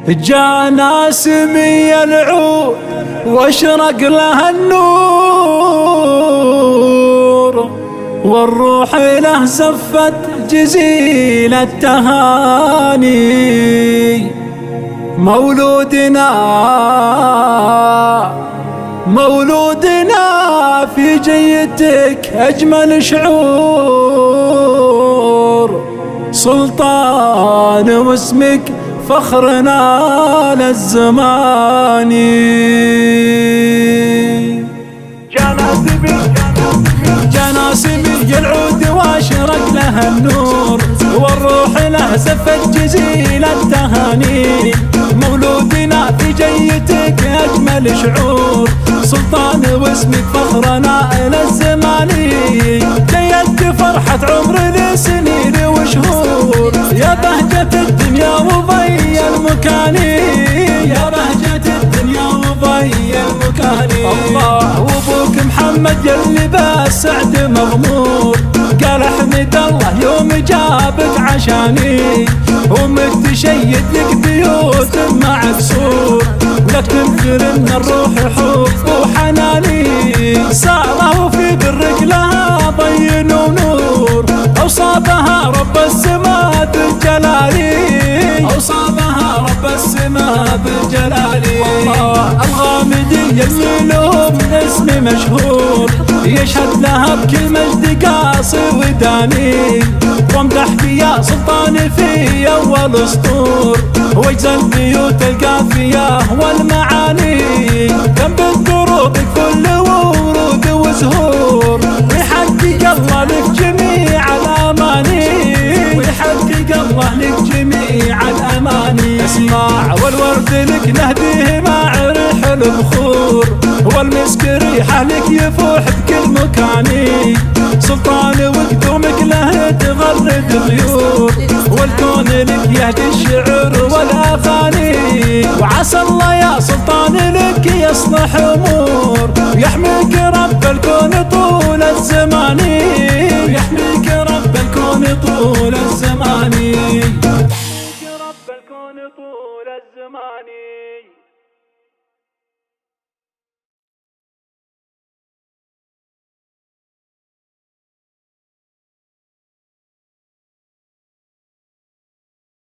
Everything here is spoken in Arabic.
جانا سمي العود واشرق لها النور، والروح له زفت جزيل التهاني. مولودنا في جيتك أجمل شعور، سلطان واسمك فخرنا للزمان. جانا سمي العود واشرق لها النور، والروح له زفت جزيل التهاني. مولودنا في جيتك أجمل شعور، سلطان واسمك فخرنا إلى الزمان. جيت فرحة عمر لسنين وشهور، يا بهجة الدنيا وضي المكان، يا بهجة الدنيا وضي المكان. الله وابوك محمد يلي بالسعد مغمور، قال احمد الله يوم جابك عشاني. امك تشيد لك بيوت مع كسور، لا تنكر ان الروح حب وحناني. ساره في برك لها ضي ونور، اوصابها رب السماء بالجلالي، اوصابها رب السماء بالجلالي. والله الغامدي يلي لهم اسم مشهور، يشهد لها بكل مجد قاصي وداني. وامدح يا سلطان في اول اسطور، واجزى البيوت القافيه والمعاني. كم بالدروب كل ورود وزهور، ويحقق الله لك جميع الاماني، ويحقق الله لك جميع الاماني. اسمع والورد لك نهديه مع ريح البخور، والمسك ريحه لك يفوح بكل مكاني. سلطان وقدومك له تغرد الغيور، والكون لك يهدي